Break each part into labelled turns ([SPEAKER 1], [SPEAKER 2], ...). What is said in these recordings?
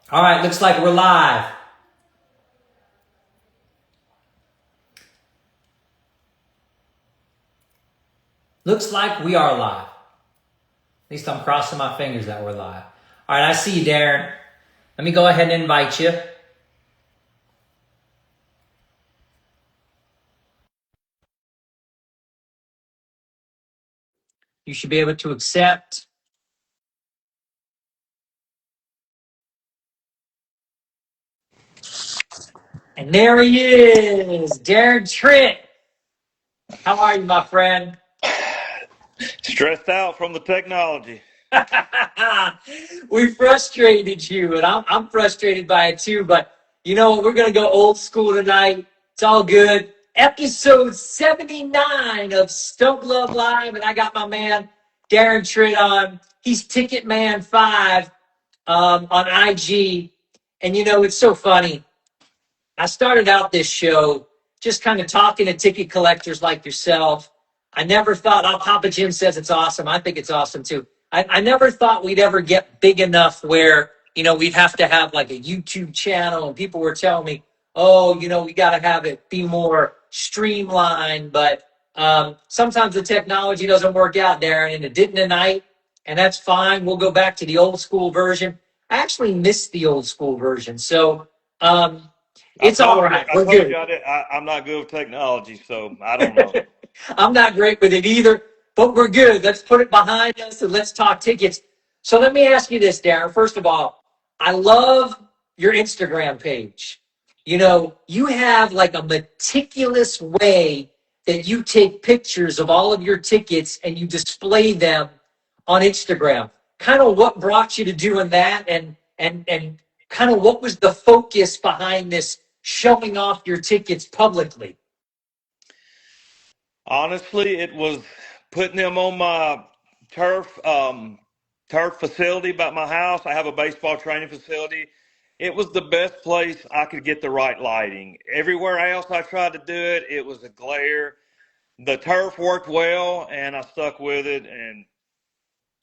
[SPEAKER 1] All right, looks like we're live. Looks like we are live. At least I'm crossing my fingers that we're live. All right, I see you, Darren. Let me go ahead and invite you. You should be able to accept. And there he is, Darren Tritt. How are you, my friend?
[SPEAKER 2] Stressed out from the technology.
[SPEAKER 1] We frustrated you, and I'm frustrated by it too. But you know what? We're going to go old school tonight. It's all good. Episode 79 of Stub Luv Live, and I got my man Darren Tritt on. He's Ticket Man 5 on IG. And you know, it's so funny. I started out this show just kind of talking to ticket collectors like yourself. I never thought, oh, Papa Jim says it's awesome. I think it's awesome too. I never thought we'd ever get big enough where, you know, we'd have to have like a YouTube channel and people were telling me, oh, you know, we got to have it be more streamlined. But sometimes the technology doesn't work out, Darren, and it didn't tonight. And that's fine. We'll go back to the old school version. I actually missed the old school version. So,
[SPEAKER 2] I
[SPEAKER 1] it's all
[SPEAKER 2] told you,
[SPEAKER 1] right. We're good.
[SPEAKER 2] I'm not good with technology, so I don't know.
[SPEAKER 1] I'm not great with it either, but we're good. Let's put it behind us and let's talk tickets. So let me ask you this, Darren. First of all, I love your Instagram page. You know, you have like a meticulous way that you take pictures of all of your tickets and you display them on Instagram. Kind of what brought you to doing that and kind of what was the focus behind this showing off your tickets publicly?
[SPEAKER 2] Honestly, it was putting them on my turf turf facility by my house. I have a baseball training facility. It was the best place I could get the right lighting. Everywhere else I tried to do it, it was a glare. The turf worked well, and I stuck with it. And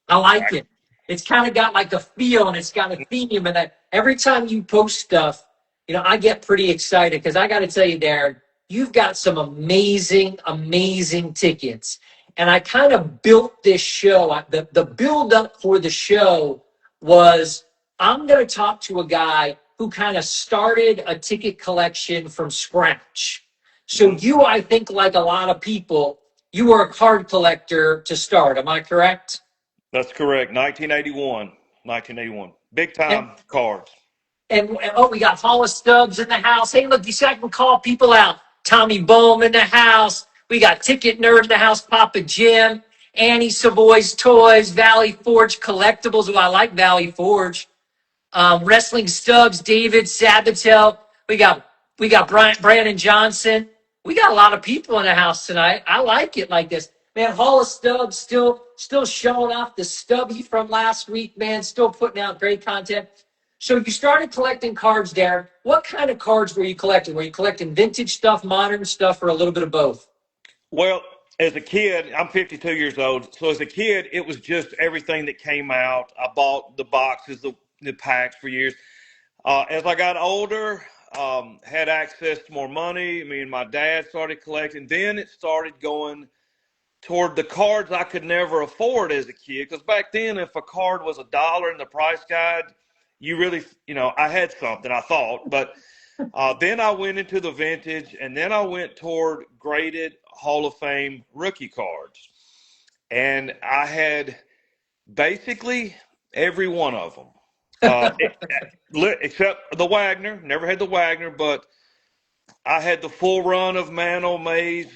[SPEAKER 1] I like it. It's kind of got like a feel and it's got a theme. And every time you post stuff, you know, I get pretty excited because I got to tell you, Darren, you've got some amazing, amazing tickets. And I kind of built this show. The build up for the show was I'm going to talk to a guy who kind of started a ticket collection from scratch. So you, I think, like a lot of people, you were a card collector to start. Am I correct?
[SPEAKER 2] that's correct. 1981. 1981. Big
[SPEAKER 1] And
[SPEAKER 2] time cards.
[SPEAKER 1] and oh, we got Paula Stubs in the house. Hey, look, you see, I can call people out. Tommy Bohm in the house. We got Ticket Nerd in the house. Papa Jim, Annie Savoy's Toys, Valley Forge Collectibles. Oh, I like Valley Forge. Wrestling Stubbs, David Sabatel. We got Brandon Johnson. We got a lot of people in the house tonight. I like it like this. Man, Hall of Stubbs still showing off the stubby from last week, man. Still putting out great content. So you started collecting cards, Darren. What kind of cards were you collecting? Were you collecting vintage stuff, modern stuff, or a little bit of both?
[SPEAKER 2] Well, as a kid, I'm 52 years old. So as a kid, it was just everything that came out. I bought the boxes, the packs for years. As I got older, had access to more money. Me and my dad started collecting. Then it started going toward the cards I could never afford as a kid. Because back then, if a card was $1 in the price guide, you really, I had something, I thought. But then I went into the vintage, and then I went toward graded Hall of Fame rookie cards. And I had basically every one of them, uh, except the Wagner. Never had the Wagner, but I had the full run of Mantle, Mays,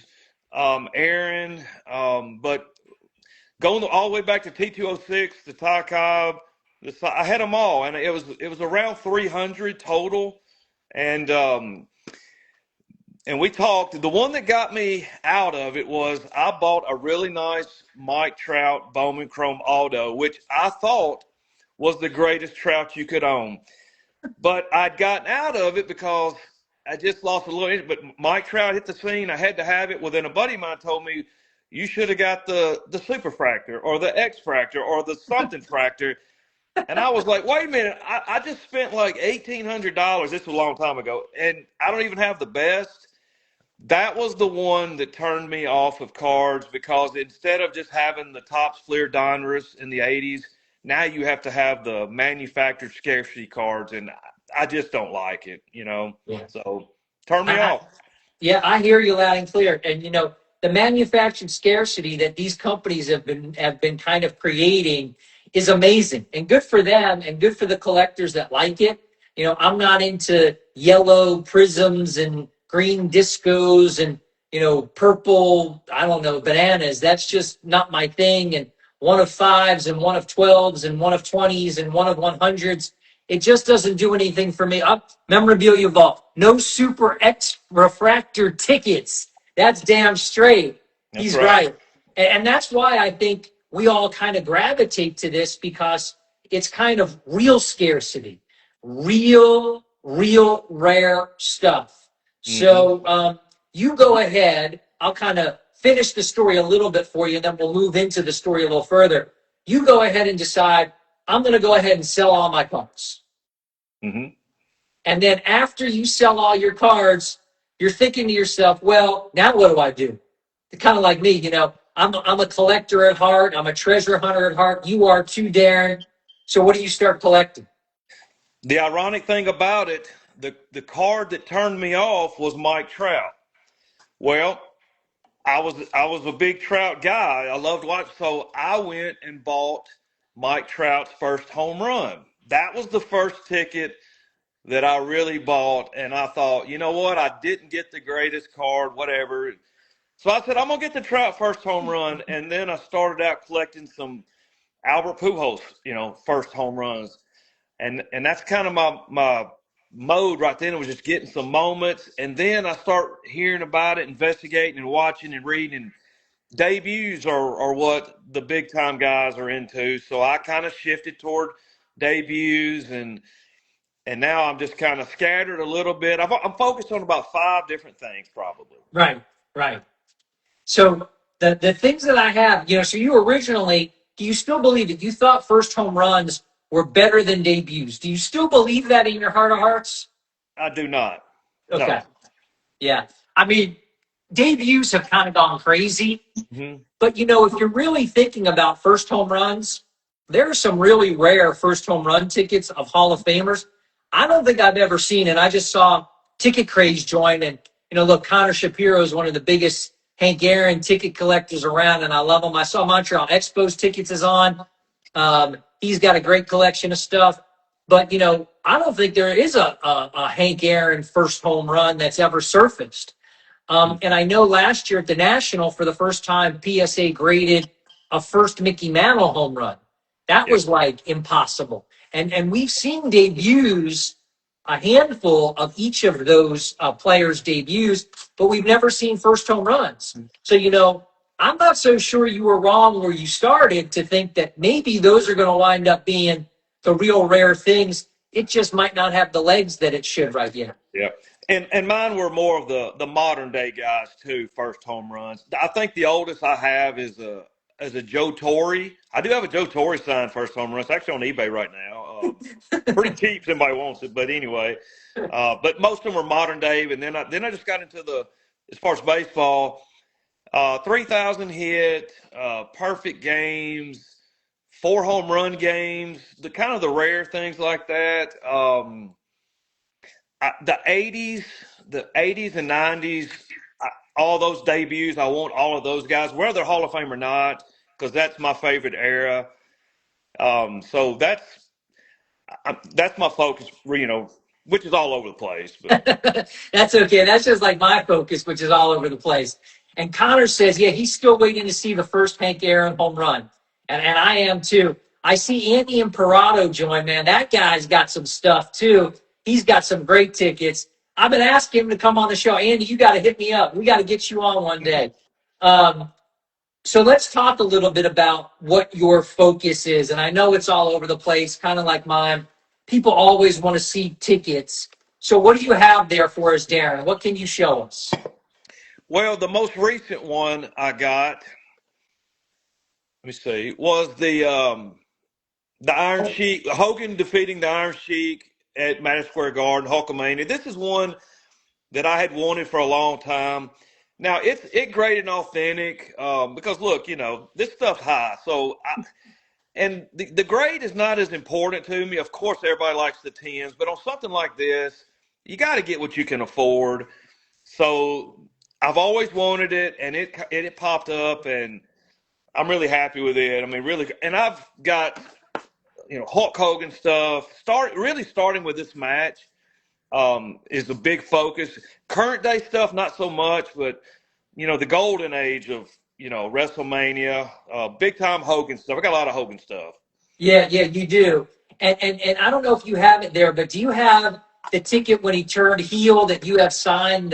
[SPEAKER 2] Aaron. But going all the way back to T206, the Ty Cobb, I had them all, and it was around 300 total. And and we talked. The one that got me out of it was I bought a really nice Mike Trout Bowman Chrome Auto, which I thought was the greatest Trout you could own. But I'd gotten out of it because I just lost a little. But Mike Trout hit the scene. I had to have it. Well, then a buddy of mine told me you should have got the Super Fractor or the X Fractor or the something Fractor. And I was like, wait a minute, I just spent like $1,800. This was a long time ago, and I don't even have the best. That was the one that turned me off of cards because instead of just having the Topps Fleer Donruss in the 80s, now you have to have the manufactured scarcity cards, and I just don't like it, you know.
[SPEAKER 1] Yeah.
[SPEAKER 2] So turn me
[SPEAKER 1] I,
[SPEAKER 2] off.
[SPEAKER 1] Yeah, I hear you loud and clear. And the manufactured scarcity that these companies have been kind of creating is amazing and good for them and good for the collectors that like it. I'm not into yellow prisms and green discos and purple, I don't know, bananas. That's just not my thing. And one of fives and one of 12s and one of 20s and one of 100s. It just doesn't do anything for me. Memorabilia vault, no Super X refractor tickets. That's damn straight.
[SPEAKER 2] That's
[SPEAKER 1] He's
[SPEAKER 2] right.
[SPEAKER 1] right. And that's why I think we all kind of gravitate to this because it's kind of real scarcity, real rare stuff.
[SPEAKER 2] Mm-hmm.
[SPEAKER 1] So you go ahead. I'll kind of finish the story a little bit for you, and then we'll move into the story a little further. You go ahead and decide, I'm going to go ahead and sell all my cards.
[SPEAKER 2] Mm-hmm.
[SPEAKER 1] And then after you sell all your cards, you're thinking to yourself, well, now what do I do? Kind of like me, I'm a collector at heart. I'm a treasure hunter at heart. You are too, Darren. So what do you start collecting?
[SPEAKER 2] The ironic thing about it, the card that turned me off was Mike Trout. Well, I was a big Trout guy. I loved watching, so I went and bought Mike Trout's first home run. That was the first ticket that I really bought, and I thought, you know what? I didn't get the greatest card, whatever. So I said, I'm gonna get the Trout first home run, and then I started out collecting some Albert Pujols, first home runs, and that's kind of my mode right then. It was just getting some moments, and then I start hearing about it, investigating and watching and reading. Debuts are what the big time guys are into. So I kind of shifted toward debuts, and now I'm just kind of scattered a little bit. I'm focused on about 5 different things probably.
[SPEAKER 1] Right, right. So the things that I have, so you originally, do you still believe it? You thought first home runs were better than debuts. Do you still believe that in your heart of hearts?
[SPEAKER 2] I do not. No.
[SPEAKER 1] Okay. Yeah. I mean, debuts have kind of gone crazy.
[SPEAKER 2] Hmm.
[SPEAKER 1] But if you're really thinking about first home runs, there are some really rare first home run tickets of Hall of Famers. I don't think I've ever seen it. I just saw Ticket Craze join, and look, Connor Shapiro is one of the biggest Hank Aaron ticket collectors around, and I love him. I saw Montreal Expos tickets is on. He's got a great collection of stuff. But I don't think there is a Hank Aaron first home run that's ever surfaced. And I know last year at the National, for the first time, PSA graded a first Mickey Mantle home run. That
[SPEAKER 2] Yeah.
[SPEAKER 1] was like impossible. And we've seen debuts, a handful of each of those players' debuts, but we've never seen first home runs. So, I'm not so sure you were wrong where you started to think that maybe those are going to wind up being the real rare things. It just might not have the legs that it should right now.
[SPEAKER 2] Yeah. And mine were more of the modern day guys too, first home runs. I think the oldest I have is a Joe Torre. I do have a Joe Torre signed first home run. It's actually on eBay right now. Pretty cheap if anybody wants it, but anyway. But most of them were modern day, and then I just got into as far as baseball, 3,000 hit, perfect games, 4 home run games, the kind of the rare things like that. The '80s and '90s, all those debuts. I want all of those guys, whether they're Hall of Fame or not, because that's my favorite era. So that's my focus. Which is all over the place, but
[SPEAKER 1] That's okay. That's just like my focus, which is all over the place. And Connor says, yeah, he's still waiting to see the first Hank Aaron home run. And I am too. I see Andy Imperato join, man. That guy's got some stuff too. He's got some great tickets. I've been asking him to come on the show. Andy, you got to hit me up. We got to get you on one day. Um, so let's talk a little bit about what your focus is. And I know it's all over the place, kind of like mine. People always want to see tickets. So what do you have there for us, Darren? What can you show us?
[SPEAKER 2] well, the most recent one I got, let me see, was the The Iron Sheik, Hogan defeating the Iron Sheik at Madison Square Garden, Hulkamania. This is one that I had wanted for a long time. Now it great and authentic because look, this stuff's high. And the grade is not as important to me. Of course, everybody likes the tens, but on something like this, you got to get what you can afford. So I've always wanted it, and it popped up, and I'm really happy with it. I mean, really, and I've got Hulk Hogan stuff. Starting with this match is a big focus. Current day stuff, not so much, but the golden age of WrestleMania, big time Hogan stuff. I got a lot of Hogan stuff.
[SPEAKER 1] Yeah, you do. And I don't know if you have it there, but do you have the ticket when he turned heel that you have signed?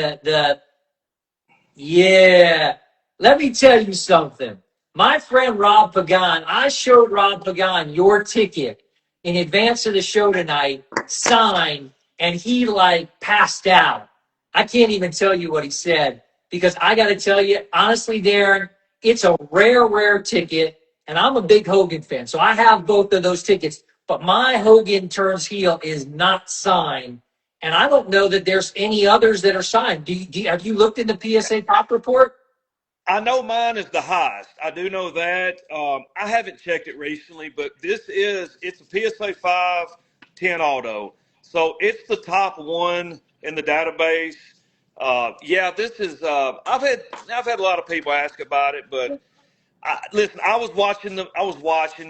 [SPEAKER 1] Yeah. Let me tell you something. My friend Rob Pagan, I showed Rob Pagan your ticket in advance of the show tonight, signed, and he like passed out. I can't even tell you what he said because I got to tell you, honestly, Darren, it's a rare ticket, and I'm a big Hogan fan, so I have both of those tickets. But my Hogan turns heel is not signed. And I don't know that there's any others that are signed. Have you looked in the PSA Pop report?
[SPEAKER 2] I know mine is the highest. I do know that. I haven't checked it recently, but it's a PSA 5 10 auto. So it's the top one in the database. This is. I've had a lot of people ask about it, but listen, I was watching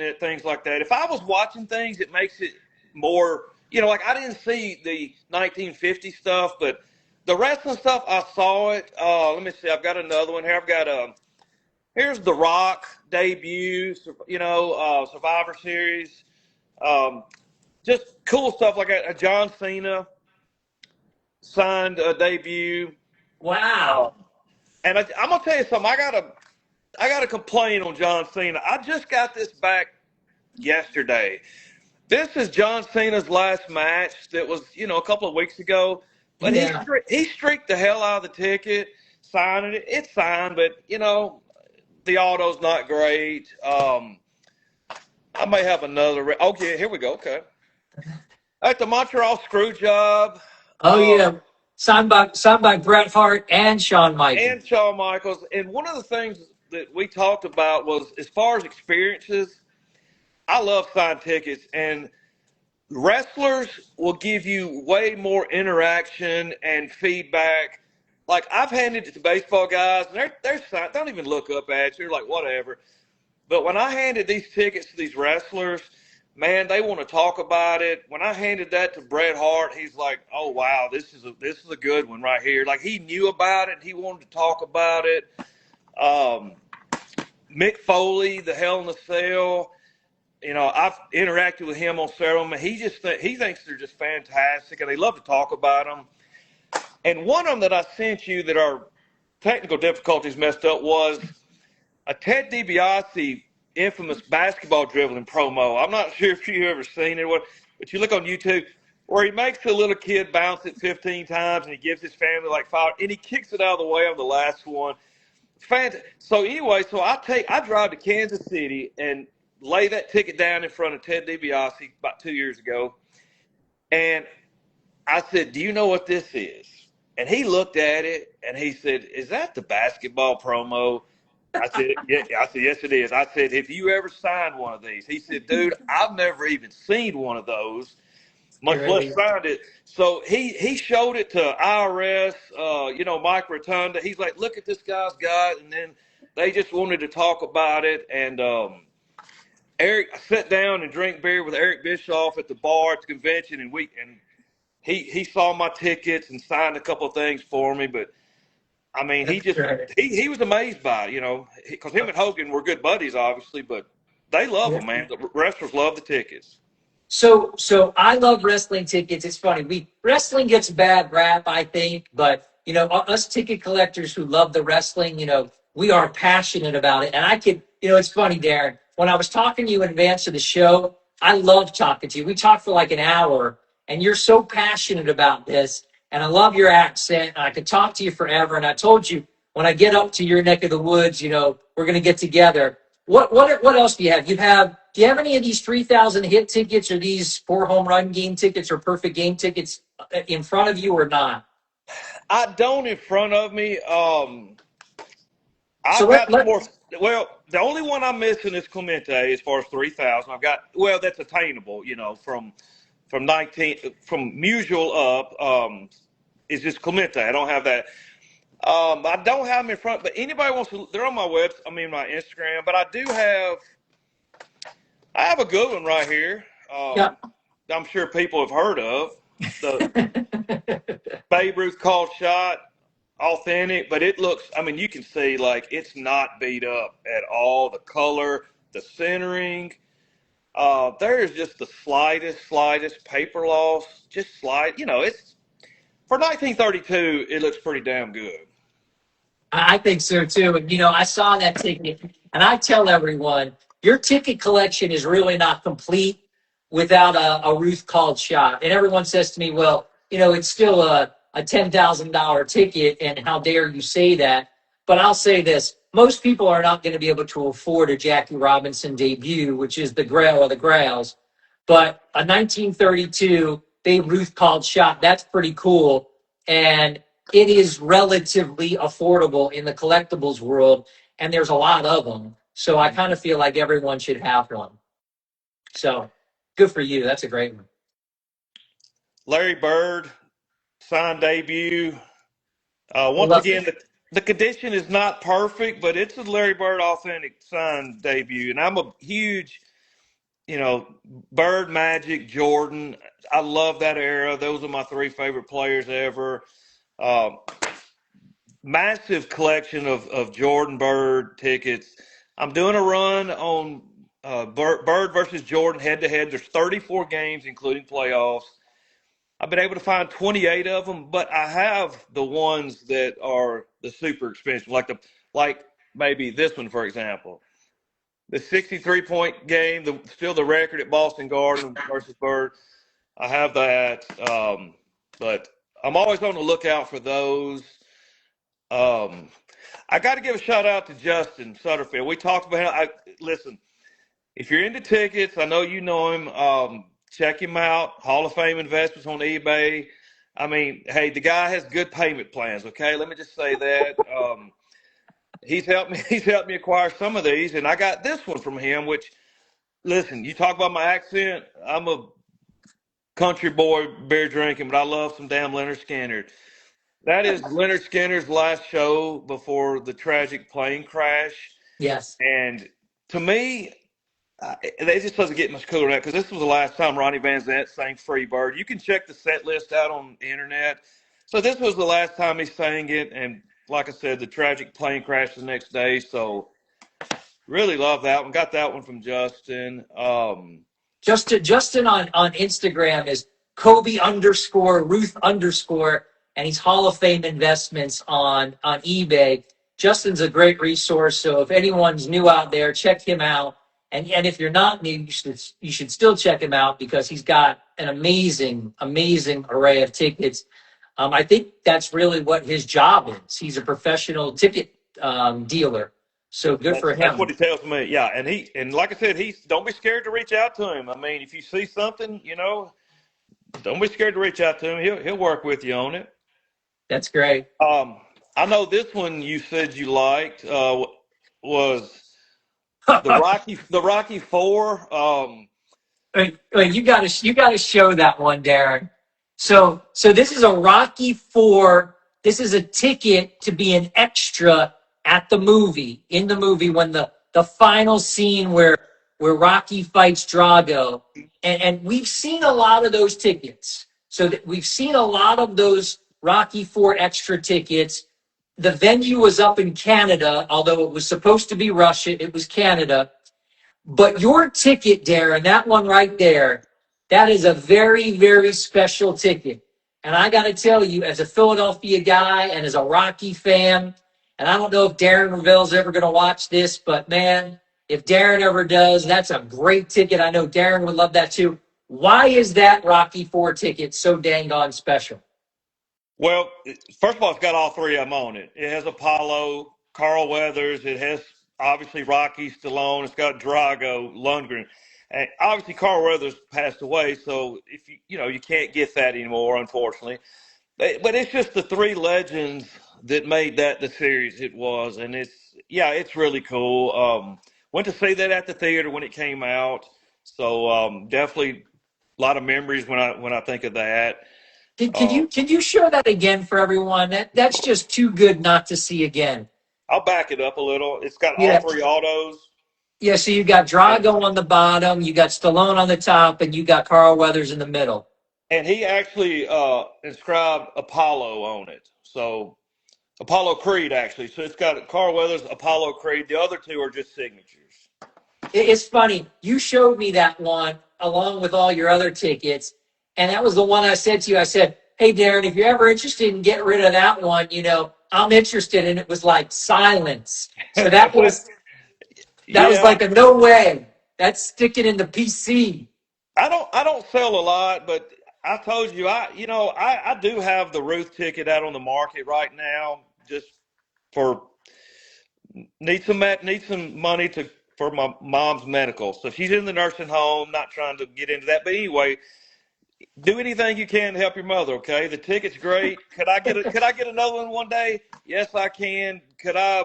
[SPEAKER 2] it, things like that. If I was watching things, it makes it more. Like I didn't see the 1950 stuff, but the wrestling stuff, I saw it. Let me see. I've got another one here. I've got here's The Rock debut, Survivor Series. Just cool stuff like a John Cena signed debut.
[SPEAKER 1] Wow.
[SPEAKER 2] And I'm gonna tell you something. I gotta complain on John Cena. I just got this back yesterday. This is John Cena's last match that was, a couple of weeks ago. But
[SPEAKER 1] Yeah.
[SPEAKER 2] he streaked the hell out of the ticket, signing it. It's signed, but, the auto's not great. I may have another. Okay, here we go. Okay. At the Montreal Screwjob.
[SPEAKER 1] Oh yeah. Signed by Bret Hart and Shawn Michaels.
[SPEAKER 2] And Shawn Michaels. And one of the things that we talked about was as far as experiences, I love signed tickets, and wrestlers will give you way more interaction and feedback. Like I've handed it to baseball guys, and they're signed, don't even look up at you. They're like, whatever. But when I handed these tickets to these wrestlers, man, they want to talk about it. When I handed that to Bret Hart, he's like, "Oh wow, this is a good one right here." Like he knew about it, he wanted to talk about it. Mick Foley, the Hell in a Cell. I've interacted with him on several. He thinks they're just fantastic, and they love to talk about them. And one of them that I sent you that our technical difficulties messed up was a Ted DiBiase infamous basketball dribbling promo. I'm not sure if you've ever seen it, but you look on YouTube where he makes a little kid bounce it 15 times, and he gives his family like 5, and he kicks it out of the way on the last one. So anyway, I drive to Kansas City and lay that ticket down in front of Ted DiBiase about 2 years ago. And I said, "Do you know what this is?" And he looked at it and he said, "Is that the basketball promo?" I said, "Yeah." I said, "Yes, it is." I said, "Have you ever signed one of these?" He said, "Dude, I've never even seen one of those, much less signed it." So he showed it to IRS, Mike Rotunda. He's like, "Look at this guy's got," and then they just wanted to talk about it. And I sat down and drank beer with Eric Bischoff at the bar at the convention, and he saw my tickets and signed a couple of things for me. But I mean, he was amazed by it, because him and Hogan were good buddies, obviously. But they love them, man. The wrestlers love the tickets.
[SPEAKER 1] So I love wrestling tickets. It's funny. Wrestling gets a bad rap, I think, but us ticket collectors who love the wrestling, we are passionate about it. And it's funny, Darren. When I was talking to you in advance of the show, I love talking to you. We talked for like an hour, and you're so passionate about this. And I love your accent, and I could talk to you forever. And I told you when I get up to your neck of the woods, we're going to get together. What else do you have? Do you have any of these 3,000 hit tickets or these 4 home run game tickets or perfect game tickets in front of you or not?
[SPEAKER 2] I don't in front of me.
[SPEAKER 1] So
[SPEAKER 2] I've got some more. Well, the only one I'm missing is Clemente as far as 3,000. I've got, well, that's attainable, from 19, from Musial up, is just Clemente. I don't have that. I don't have them in front, but anybody wants to, they're on my my Instagram, but I have a good one right here.
[SPEAKER 1] yeah.
[SPEAKER 2] I'm sure people have heard of the Babe Ruth called shot, authentic, but it looks, you can see like it's not beat up at all. The color, the centering, there is just the slightest paper loss, just slight. It's for 1932. It looks pretty damn good.
[SPEAKER 1] I think so too. And I saw that ticket, and I tell everyone, your ticket collection is really not complete without a Ruth called shot. And everyone says to me, well, it's still a $10,000 ticket, and how dare you say that? But I'll say this: most people are not going to be able to afford a Jackie Robinson debut, which is the Grail of the Grails. But a 1932 Babe Ruth called shot, that's pretty cool. And it is relatively affordable in the collectibles world, and there's a lot of them. So I kind of feel like everyone should have one. So good for you. That's a great one.
[SPEAKER 2] Larry Bird signed debut.
[SPEAKER 1] I
[SPEAKER 2] Once
[SPEAKER 1] love
[SPEAKER 2] again,
[SPEAKER 1] it.
[SPEAKER 2] the condition is not perfect, but it's a Larry Bird authentic signed debut, and I'm a huge, Bird, Magic, Jordan. I love that era. Those are my 3 favorite players ever. Uh, Massive collection of Jordan Bird tickets. I'm doing a run on Bird versus Jordan head to head. There's 34 games, including playoffs. I've been able to find 28 of them, but I have the ones that are the super expensive, like maybe this one, for example. The 63-point game, still the record at Boston Garden versus Bird. I have that, but I'm always on the lookout for those. Um, I got to give a shout out to Justin Sutterfield. We talked about him. Listen, if you're into tickets, I know you know him. Check him out. Hall of Fame investments on eBay. Hey, the guy has good payment plans. Okay, let me just say that. He's helped me. He's helped me acquire some of these, and I got this one from him. Which, listen, you talk about my accent. I'm a country boy, beer drinking, but I love some damn Leonard Skinner. That is Leonard Skinner's last show before the tragic plane crash.
[SPEAKER 1] Yes.
[SPEAKER 2] And to me, it just doesn't get much cooler than that, because this was the last time Ronnie Van Zant sang Free Bird. You can check the set list out on the internet. So this was the last time he sang it. And like I said, the tragic plane crash the next day. So really love that one. Got that one from Justin.
[SPEAKER 1] Justin on Instagram is Kobe_Ruth_, and he's Hall of Fame investments on eBay. Justin's a great resource. So if anyone's new out there, check him out. And if you're not new, you should still check him out, because he's got an amazing array of tickets. I think that's really what his job is. He's a professional ticket dealer. So good for
[SPEAKER 2] That's
[SPEAKER 1] him.
[SPEAKER 2] what he tells me. Yeah, and like I said, don't be scared to reach out to him. If you see something, don't be scared to reach out to him. He'll work with you on it.
[SPEAKER 1] That's great.
[SPEAKER 2] I know this one you said you liked was the Rocky Four.
[SPEAKER 1] You gotta show that one, Darren. So this is a Rocky Four. This is a ticket to be an extra at the movie, in the movie, when the final scene where Rocky fights Drago. And we've seen a lot of those tickets. So that we've seen a lot of those Rocky Four extra tickets. The venue was up in Canada, although it was supposed to be Russia, it was Canada. But your ticket, Darren, that one right there, that is a very special ticket. And I got to tell you, as a Philadelphia guy and as a Rocky fan, and I don't know if Darren Ravel's ever going to watch this, but man, if Darren ever does, that's a great ticket. I know Darren would love that too. Why is that Rocky Four ticket so dang on special?
[SPEAKER 2] Well, first of all, it's got all 3 of them on it. It has Apollo, Carl Weathers. It has obviously Rocky, Stallone. It's got Drago, Lundgren. And obviously Carl Weathers passed away, so if you can't get that anymore, unfortunately. But it's just the three legends that made that the series it was, and it's really cool. Went to see that at the theater when it came out, so definitely a lot of memories when I think of that.
[SPEAKER 1] Can
[SPEAKER 2] Uh,
[SPEAKER 1] you show that again for everyone? That's just too good not to see again.
[SPEAKER 2] I'll back it up a little. It's got all
[SPEAKER 1] Yeah.
[SPEAKER 2] three autos,
[SPEAKER 1] Yeah, so you got
[SPEAKER 2] and
[SPEAKER 1] Drago on the bottom, you got Stallone on the top, and you got Carl Weathers in the middle.
[SPEAKER 2] and he actually inscribed Apollo on it. So Apollo Creed actually. So it's got Carl Weathers, Apollo Creed. The other two are just signatures.
[SPEAKER 1] It's funny. You showed me that one along with all your other tickets, and that was the one I said to you. I said, "Hey, Darren, if you're ever interested in getting rid of that one, I'm interested." And it was like silence. So that
[SPEAKER 2] Well,
[SPEAKER 1] was
[SPEAKER 2] yeah,
[SPEAKER 1] like a no way. That's sticking in the PC.
[SPEAKER 2] I don't sell a lot, but I told you I do have the Ruth ticket out on the market right now, just for need some money to for my mom's medical. So she's in the nursing home. Not trying to get into that, but anyway, do anything you can to help your mother. Okay, the ticket's great. Could I get another one day? Yes, I can. Could I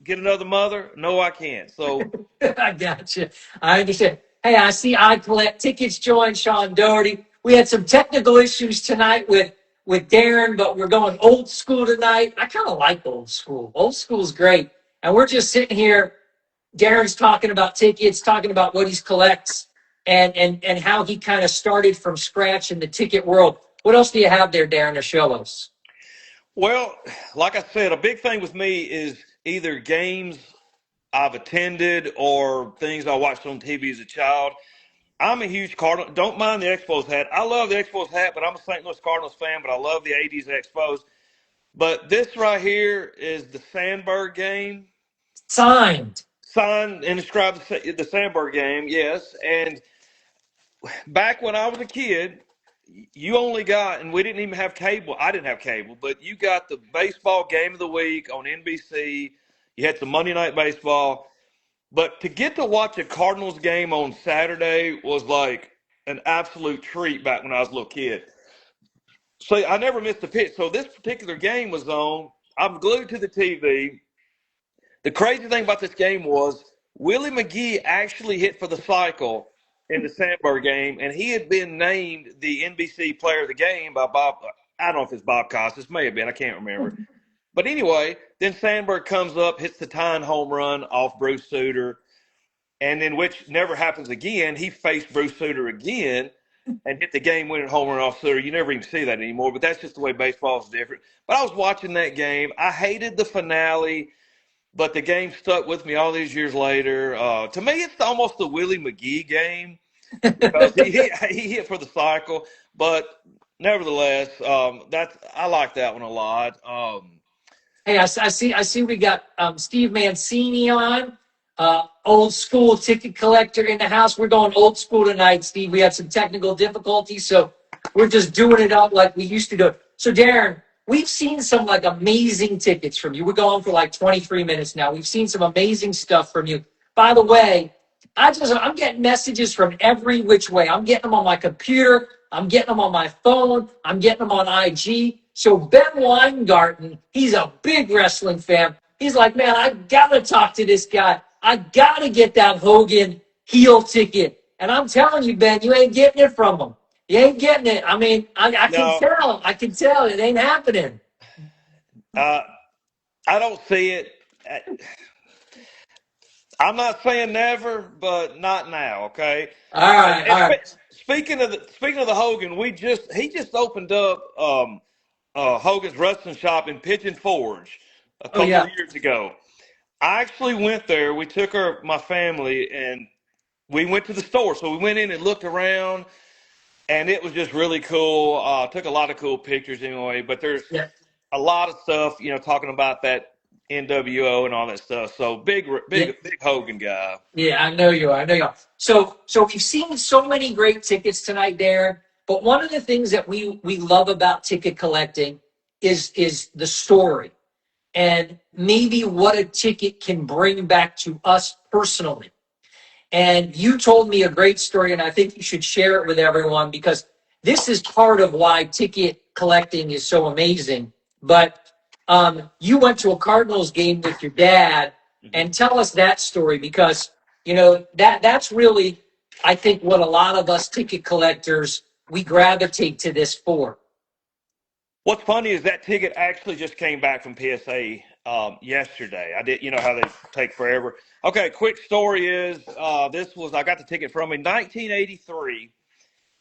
[SPEAKER 2] get another mother? No, I can't. So
[SPEAKER 1] I got you. I understand. Hey, I see I collect tickets. Join Sean Doherty. We had some technical issues tonight with Darren, but we're going old school tonight. I kind of like old school. Old school's great, and we're just sitting here. Darren's talking about tickets, talking about what he collects, and how he kind of started from scratch in the ticket world. What else do you have there, Darren, to show us?
[SPEAKER 2] well, like I said, a big thing with me is either games I've attended or things I watched on TV as a child. I'm a huge Cardinal. Don't mind the Expos hat. I love the Expos hat, but I'm a St. Louis Cardinals fan. But I love the '80s Expos. But this right here is the Sandberg game,
[SPEAKER 1] Signed.
[SPEAKER 2] signed and described the Sandberg game. Yes, and back when I was a kid, you only got, and we didn't even have cable. I didn't have cable, but you got the baseball game of the week on NBC. You had some Monday Night Baseball. But to get to watch a Cardinals game on Saturday was like an absolute treat back when I was a little kid. So I never missed a pitch. So this particular game was on. I'm glued to the TV. The crazy thing about this game was Willie McGee actually hit for the cycle in the Sandberg game, and he had been named the NBC Player of the Game by Bob. I don't know if it's Bob Costas, may have been. I can't remember. But anyway, then Sandberg comes up, hits the tying home run off Bruce Sutter, and then which never happens again. He faced Bruce Sutter again and hit the game-winning home run off Sutter. You never even see that anymore, but that's just the way baseball is different. But I was watching that game. I hated the finale, but the game stuck with me all these years later. To me, it's almost the Willie McGee game because he hit for the cycle. But nevertheless, I like that one a lot.
[SPEAKER 1] Hey, I see we got Steve Mancini on, old school ticket collector in the house. We're going old school tonight, Steve. We had some technical difficulties, so we're just doing it up like we used to do it. So, Darren, we've seen some like amazing tickets from you. We're going for like 23 minutes now. We've seen some amazing stuff from you. By the way, I'm getting messages from every which way. I'm getting them on my computer. I'm getting them on my phone. I'm getting them on IG. So Ben Weingarten, he's a big wrestling fan. He's like, man, I gotta talk to this guy. I gotta get that Hogan heel ticket. And I'm telling you, Ben, you ain't getting it from him. You ain't getting it. I mean, I can
[SPEAKER 2] No,
[SPEAKER 1] tell. I can tell it ain't happening.
[SPEAKER 2] uh, I don't see it. I'm not saying never, but not now. Okay.
[SPEAKER 1] All right, all right.
[SPEAKER 2] Speaking of the Hogan, he just opened up Hogan's wrestling shop in Pigeon Forge a
[SPEAKER 1] Oh
[SPEAKER 2] couple
[SPEAKER 1] yeah.
[SPEAKER 2] of years ago. I actually went there. We took my family, and we went to the store. So we went in and looked around, and it was just really cool. Took a lot of cool pictures anyway. But there's
[SPEAKER 1] Yeah.
[SPEAKER 2] a lot of stuff, talking about that NWO and all that stuff. So big,
[SPEAKER 1] Yeah.
[SPEAKER 2] big, big Hogan guy.
[SPEAKER 1] Yeah, I know you are. I know you are. So we've seen so many great tickets tonight, Darren. But one of the things that we love about ticket collecting is the story. and maybe what a ticket can bring back to us personally. And you told me a great story, and I think you should share it with everyone because this is part of why ticket collecting is so amazing. But you went to a Cardinals game with your dad, and tell us that story because that's really, I think, what a lot of us ticket collectors we gravitate to this for.
[SPEAKER 2] What's funny is that ticket actually just came back from PSA yesterday. I did, you know how they take forever. Okay, quick story is I got the ticket from in 1983.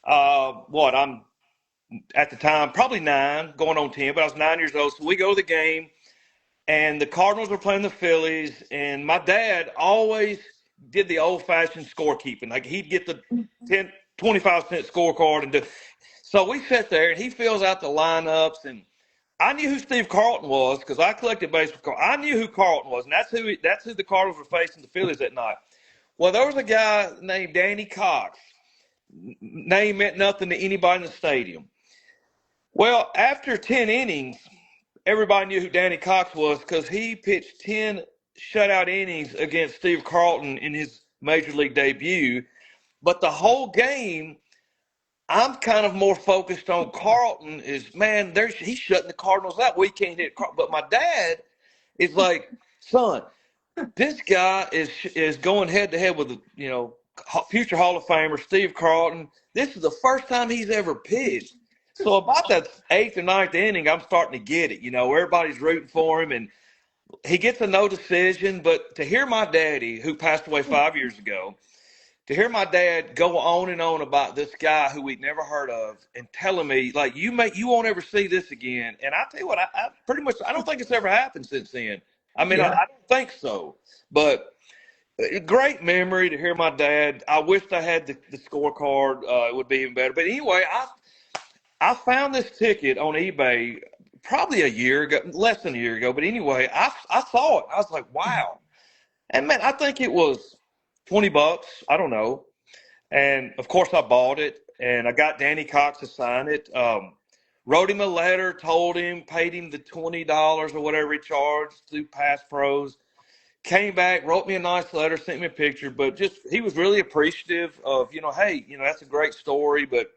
[SPEAKER 2] I'm at the time probably 9, going on 10, but I was 9 years old. So we go to the game, and the Cardinals were playing the Phillies, and my dad always did the old-fashioned scorekeeping. Like he'd get the 10, 25-cent scorecard and do. So we sit there, and he fills out the lineups, and I knew who Steve Carlton was because I collected baseball cards. I knew who Carlton was, and that's who the Cardinals were facing the Phillies that night. Well, there was a guy named Danny Cox. Name meant nothing to anybody in the stadium. Well, after 10 innings, everybody knew who Danny Cox was because he pitched 10 shutout innings against Steve Carlton in his major league debut. But the whole game, I'm kind of more focused on Carlton. He's shutting the Cardinals out. We can't hit Carlton. But my dad is like, son, this guy is going head to head with future Hall of Famer Steve Carlton. This is the first time he's ever pitched. So about that 8th or 9th inning, I'm starting to get it. Everybody's rooting for him, and he gets a no decision. But to hear my daddy, who passed away 5 years ago, to hear my dad go on and on about this guy who we'd never heard of and telling me, like, you won't ever see this again. And I tell you what, I pretty much, I don't think it's ever happened since then. I mean, I don't think so. But a great memory to hear my dad. I wished I had the scorecard. It would be even better. But anyway, I found this ticket on eBay probably a year ago, less than a year ago. But anyway, I saw it. I was like, wow. And, man, I think it was $20. I don't know. And, of course, I bought it. And I got Danny Cox to sign it. Wrote him a letter, told him, paid him the $20 or whatever he charged through Pass Pros. Came back, wrote me a nice letter, sent me a picture. But he was really appreciative of, hey, that's a great story. But,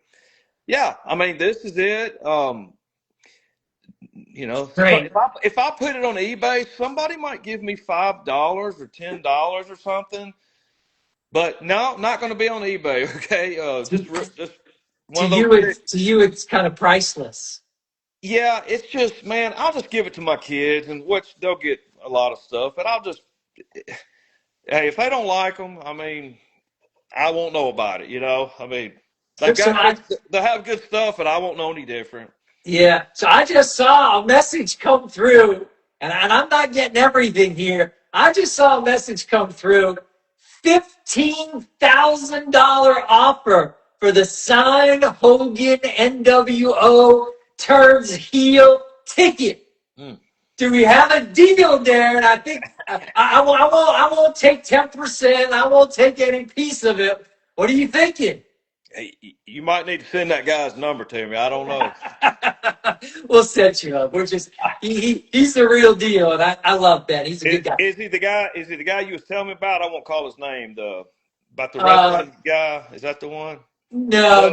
[SPEAKER 2] yeah, I mean, this is it.
[SPEAKER 1] Right.
[SPEAKER 2] If I put it on eBay, somebody might give me $5 or $10 or something. But no, not going to be on eBay. Okay, just one of those.
[SPEAKER 1] To you, it's kind of priceless.
[SPEAKER 2] Yeah, it's just, man, I'll just give it to my kids, and which they'll get a lot of stuff. But hey, if they don't like them, I mean, I won't know about it. I mean, they have good stuff, and I won't know any different.
[SPEAKER 1] Yeah. So I just saw a message come through, and I'm not getting everything here. I just saw a message come through. $15,000 offer for the signed Hogan NWO Turns Heel ticket. Do we have a deal there? And I think I won't take 10%. I won't take any piece of it. What are you thinking?
[SPEAKER 2] Hey, you might need to send that guy's number to me. I don't know.
[SPEAKER 1] We'll set you up. He's the real deal, and I love Ben. He's a good guy.
[SPEAKER 2] Is he the guy? Is he the guy you was telling me about? I won't call his name. About the wrestling guy. Is that the one?
[SPEAKER 1] No.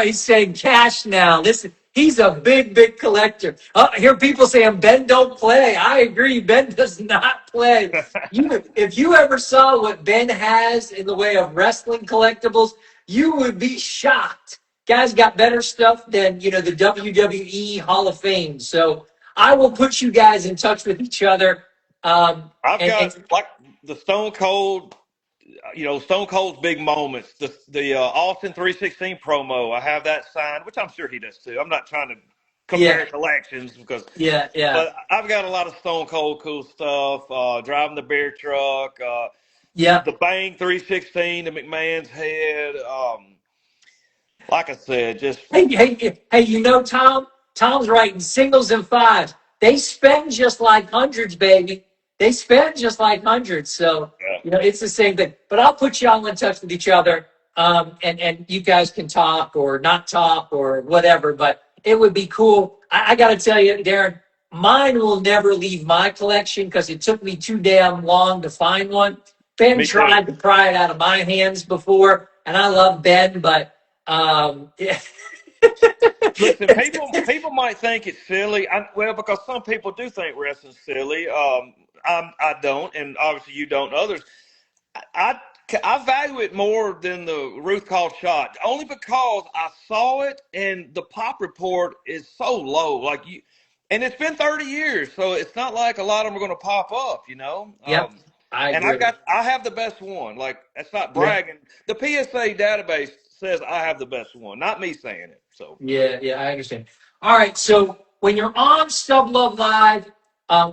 [SPEAKER 1] He's saying cash now. Listen, he's a big collector. I hear people saying Ben don't play. I agree. Ben does not play. If you ever saw what Ben has in the way of wrestling collectibles, you would be shocked. Guy's got better stuff than the WWE Hall of Fame. So I will put you guys in touch with each other.
[SPEAKER 2] I've got like the Stone Cold. Stone Cold's big moments. The Austin 316 promo. I have that signed, which I'm sure he does too. I'm not trying to compare collections because But I've got a lot of Stone Cold cool stuff. Driving the beer truck. The Bang 316, the McMahon's head. Like I said, just
[SPEAKER 1] hey, Tom. Tom's writing singles and fives. They spend just like hundreds, baby. They spend just like hundreds. So it's the same thing. But I'll put y'all in touch with each other, and you guys can talk or not talk or whatever. But it would be cool. I got to tell you, Darren, mine will never leave my collection because it took me too damn long to find one. Ben
[SPEAKER 2] Me too.
[SPEAKER 1] tried to pry it out of my hands before, and I love Ben, but yeah.
[SPEAKER 2] Listen, people might think it's silly. Well, because some people do think wrestling's silly. I don't, and obviously you don't. Others, I I value it more than the Ruth called shot, only because I saw it and the pop report is so low. Like you, and it's been 30 years, so it's not like a lot of them are going to pop up, you know.
[SPEAKER 1] Yep, I
[SPEAKER 2] And
[SPEAKER 1] agree.
[SPEAKER 2] I have the best one. Like that's not
[SPEAKER 1] Yeah.
[SPEAKER 2] bragging. The PSA database says I have the best one, not me saying it. So
[SPEAKER 1] Yeah, I understand. All right, so when you're on Stub Love Live,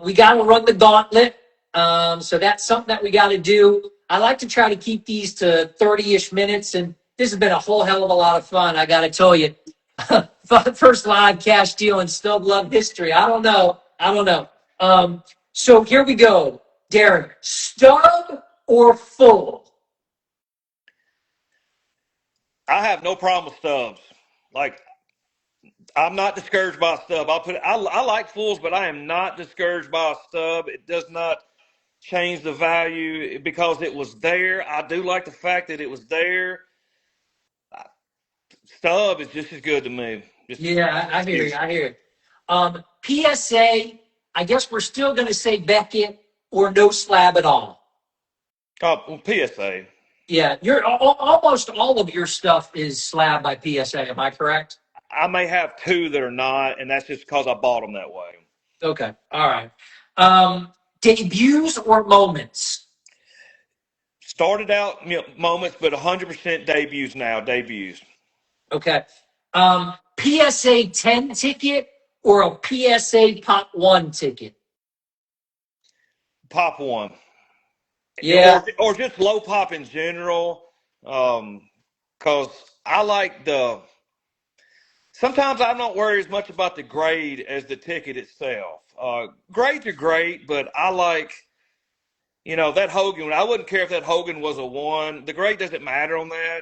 [SPEAKER 1] we got to run the gauntlet. So that's something that we got to do. I like to try to keep these to 30-ish minutes, and this has been a whole hell of a lot of fun. I got to tell you, first live cash deal in Stub Love history. I don't know. So here we go, Darren. Stub or full?
[SPEAKER 2] I have no problem with stubs. Like I'm not discouraged by a stub. I like fulls, but I am not discouraged by a stub. It does not change the value because it was there. I do like the fact that it was there. Stub is just as good to me. Just
[SPEAKER 1] Yeah, I hear
[SPEAKER 2] excuse.
[SPEAKER 1] you. I hear you. PSA, I guess we're still going to say Beckett or no slab at all.
[SPEAKER 2] Oh, well, PSA.
[SPEAKER 1] Yeah, almost all of your stuff is slab by PSA. Am I correct?
[SPEAKER 2] I may have two that are not, and that's just because I bought them that way.
[SPEAKER 1] Okay. All right. Debuts or moments?
[SPEAKER 2] Started out moments, but 100% debuts now. Debuts.
[SPEAKER 1] Okay. PSA 10 ticket or a PSA Pop 1 ticket?
[SPEAKER 2] Pop one,
[SPEAKER 1] Yeah.
[SPEAKER 2] or just low pop in general. Because I like the. Sometimes I'm not worried as much about the grade as the ticket itself. Grades are great, but I like, that Hogan. I wouldn't care if that Hogan was a one. The grade doesn't matter on that.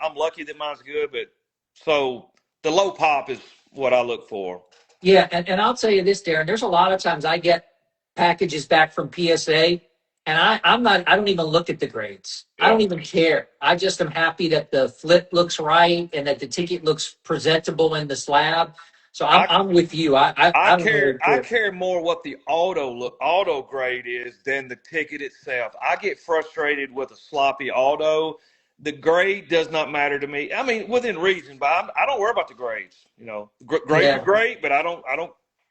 [SPEAKER 2] I'm lucky that mine's good, but so the low pop is what I look for.
[SPEAKER 1] Yeah, and I'll tell you this, Darren. There's a lot of times I get packages back from PSA, and I don't even look at the grades. I
[SPEAKER 2] Yeah.
[SPEAKER 1] don't even care. I just am happy that the flip looks right and that the ticket looks presentable in the slab. So
[SPEAKER 2] I
[SPEAKER 1] I'm with you. I don't really
[SPEAKER 2] I
[SPEAKER 1] care.
[SPEAKER 2] care more what the auto grade is than the ticket itself. I get frustrated with a sloppy auto. The grade does not matter to me. I mean, within reason, but I don't worry about the grades. Grades are
[SPEAKER 1] Yeah,
[SPEAKER 2] great, but I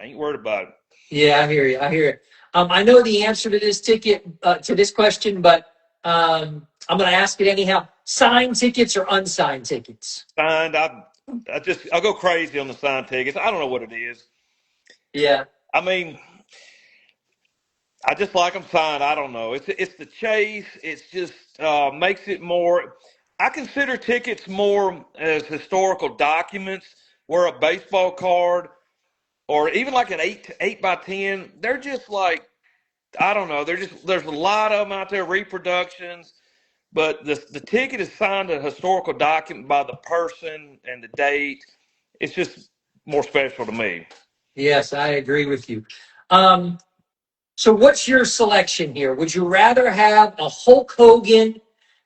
[SPEAKER 2] ain't worried about it.
[SPEAKER 1] yeah, I hear you. I hear it. I know the answer to this to this question, but I'm going to ask it anyhow. Signed tickets or unsigned tickets?
[SPEAKER 2] Signed, I go crazy on the signed tickets. I don't know what it is.
[SPEAKER 1] Yeah.
[SPEAKER 2] I mean, I just like them signed. I don't know. It's the chase. It's just makes it more. I consider tickets more as historical documents, where a baseball card or even like an 8 by 10, they're just like I don't know. There's a lot of them out there reproductions, but the ticket is signed a historical document by the person and the date. It's just more special to me.
[SPEAKER 1] Yes, I agree with you. Um, So what's your selection here? Would you rather have a Hulk Hogan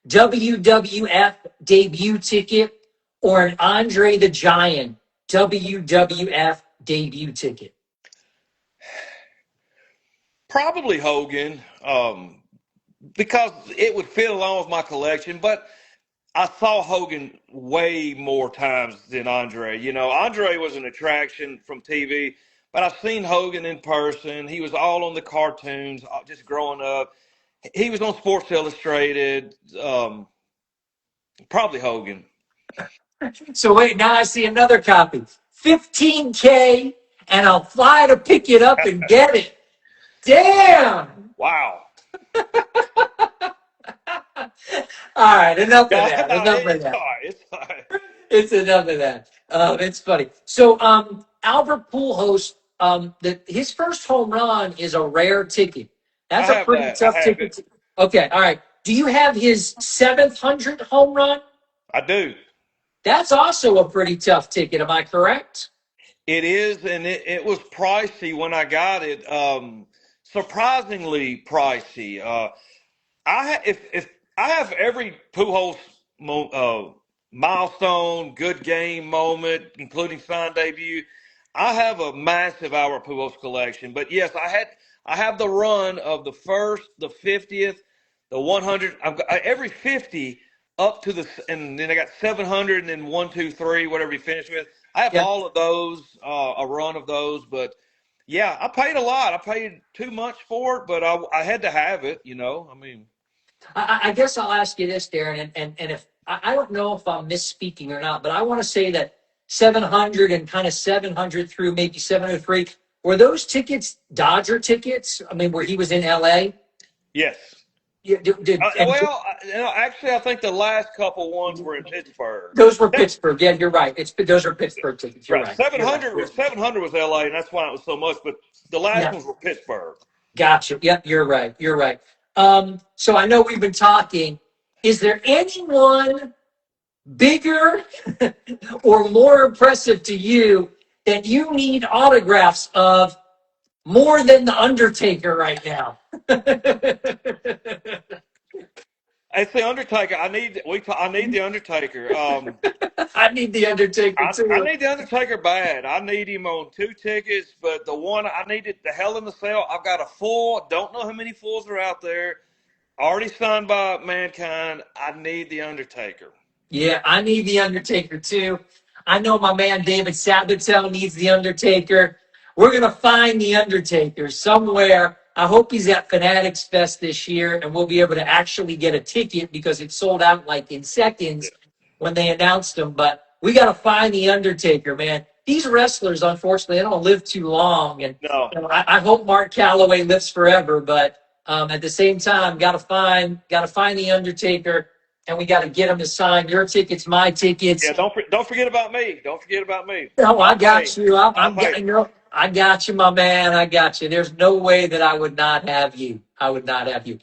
[SPEAKER 1] WWF debut ticket or an Andre the Giant WWF debut ticket?
[SPEAKER 2] Probably Hogan, because it would fit along with my collection, but I saw Hogan way more times than Andre. Andre was an attraction from TV, but I've seen Hogan in person. He was all on the cartoons just growing up. He was on Sports Illustrated. Probably Hogan.
[SPEAKER 1] So wait, now I see another copy. 15K and I'll fly to pick it up and get it. Damn!
[SPEAKER 2] Wow.
[SPEAKER 1] All right, enough of
[SPEAKER 2] Yeah,
[SPEAKER 1] that.
[SPEAKER 2] no,
[SPEAKER 1] Enough of
[SPEAKER 2] it's all
[SPEAKER 1] that.
[SPEAKER 2] right. It's all right.
[SPEAKER 1] It's enough of that. It's funny. So, Albert Pujols, his first home run is a rare ticket.
[SPEAKER 2] I
[SPEAKER 1] That's a
[SPEAKER 2] have
[SPEAKER 1] pretty
[SPEAKER 2] that. I
[SPEAKER 1] tough
[SPEAKER 2] have it.
[SPEAKER 1] ticket. Okay, all right. Do you have his 700 home run?
[SPEAKER 2] I do.
[SPEAKER 1] That's also a pretty tough ticket. Am I correct?
[SPEAKER 2] It is, and it was pricey when I got it. Surprisingly pricey. If I have every Pujols milestone, good game moment, including sign debut. I have a massive Albert Pujols collection. But yes, I have the run of the first, the 50th, the 100. I've got every 50 up to and then I got 700 and then 1, 2, 3, whatever you finish with. I have
[SPEAKER 1] Yeah.
[SPEAKER 2] all of those, a run of those, but yeah, I paid a lot. I paid too much for it, but I had to have it, I mean.
[SPEAKER 1] I guess I'll ask you this, Darren, and if I don't know if I'm misspeaking or not, but I want to say that 700 and kind of 700 through maybe 703, were those tickets Dodger tickets? I mean, where he was in LA?
[SPEAKER 2] Yes.
[SPEAKER 1] Yeah,
[SPEAKER 2] Actually, I think the last couple ones were in Pittsburgh.
[SPEAKER 1] those were Pittsburgh. Yeah, you're right. Those are Pittsburgh tickets. You're
[SPEAKER 2] Right.
[SPEAKER 1] right. You're
[SPEAKER 2] 700
[SPEAKER 1] right.
[SPEAKER 2] was 700 was LA, and that's why it was so much. But the last
[SPEAKER 1] Yeah.
[SPEAKER 2] ones were Pittsburgh.
[SPEAKER 1] Gotcha. Yep, you're right. You're right. So I know we've been talking. Is there anyone bigger or more impressive to you that you need autographs of more than the Undertaker right now?
[SPEAKER 2] It's the Undertaker. I need the Undertaker.
[SPEAKER 1] I need the Undertaker
[SPEAKER 2] I
[SPEAKER 1] too.
[SPEAKER 2] need the Undertaker bad. I need him on 2 tickets, but the one I needed, the Hell in the Cell. I've got a full. Don't know how many fulls are out there. Already signed by Mankind. I need the Undertaker.
[SPEAKER 1] Yeah, I need the Undertaker too. I know my man David Sabatel needs the Undertaker. We're gonna find the Undertaker somewhere. I hope he's at Fanatics Fest this year, and we'll be able to actually get a ticket because it sold out like in seconds when they announced him. But we got to find the Undertaker, man. These wrestlers, unfortunately, they don't live too long, and
[SPEAKER 2] No.
[SPEAKER 1] I hope Mark Calloway lives forever. But at the same time, got to find the Undertaker. And we got to get him to sign your tickets, my tickets.
[SPEAKER 2] Yeah, don't forget about me. Don't forget about me.
[SPEAKER 1] No, I got you. I got you, my man. I got you. There's no way that I would not have you. I would not have you.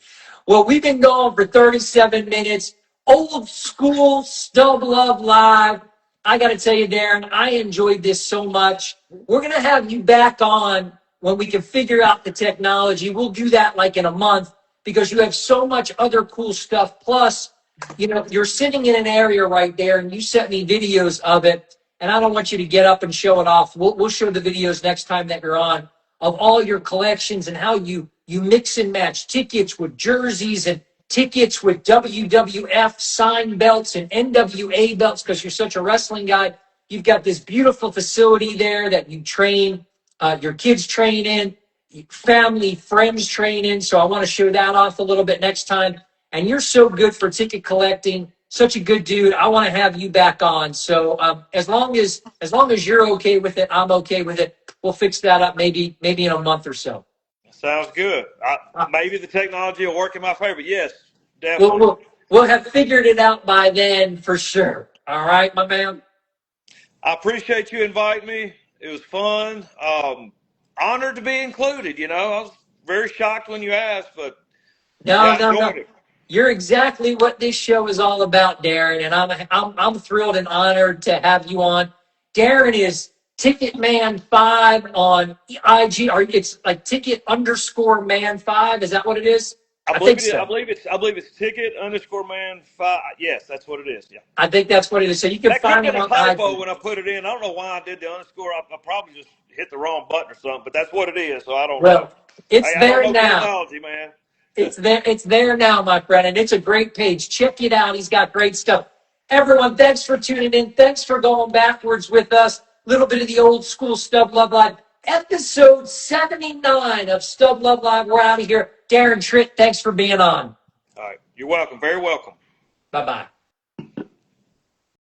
[SPEAKER 1] Well, we've been going for 37 minutes. Old school Stub Luv Live. I got to tell you, Darren, I enjoyed this so much. We're going to have you back on when we can figure out the technology. We'll do that like in a month because you have so much other cool stuff. Plus, you're sitting in an area right there and you sent me videos of it, and I don't want you to get up and show it off. We'll show the videos next time that you're on of all your collections and how you mix and match tickets with jerseys and tickets with WWF signed belts and NWA belts because you're such a wrestling guy. You've got this beautiful facility there that you train, your kids train in, family, friends train in. So I want to show that off a little bit next time. And you're so good for ticket collecting, such a good dude. I want to have you back on. So as long as you're okay with it, I'm okay with it. We'll fix that up maybe in a month or so.
[SPEAKER 2] Sounds good. Maybe the technology will work in my favor. Yes, definitely.
[SPEAKER 1] We'll have figured it out by then for sure. All right, my man.
[SPEAKER 2] I appreciate you inviting me. It was fun. Honored to be included. I was very shocked when you asked, but
[SPEAKER 1] No.
[SPEAKER 2] enjoyed it.
[SPEAKER 1] You're exactly what this show is all about, Darren, and I'm thrilled and honored to have you on. Darren is Ticketman5 on IG, or it's like Ticket_Man5. Is that what it is?
[SPEAKER 2] I
[SPEAKER 1] think so.
[SPEAKER 2] I believe it's Ticket_Man5. Yes, that's what it is. Yeah.
[SPEAKER 1] I think that's what it is. So you can
[SPEAKER 2] That
[SPEAKER 1] find
[SPEAKER 2] could
[SPEAKER 1] it
[SPEAKER 2] have
[SPEAKER 1] on
[SPEAKER 2] been a typo
[SPEAKER 1] IG.
[SPEAKER 2] when I put it in. I don't know why I did the underscore. I probably just hit the wrong button or something, but that's what it is. So I don't know.
[SPEAKER 1] Well, it's
[SPEAKER 2] Hey,
[SPEAKER 1] there
[SPEAKER 2] I don't know
[SPEAKER 1] now.
[SPEAKER 2] technology, man.
[SPEAKER 1] It's there now, my friend, and it's a great page. Check it out. He's got great stuff. Everyone, thanks for tuning in. Thanks for going backwards with us. A little bit of the old school Stub Luv Live. Episode 79 of Stub Luv Live. We're out of here. Darren Tritt, thanks for being on.
[SPEAKER 2] All right. You're welcome. Very welcome.
[SPEAKER 1] Bye-bye.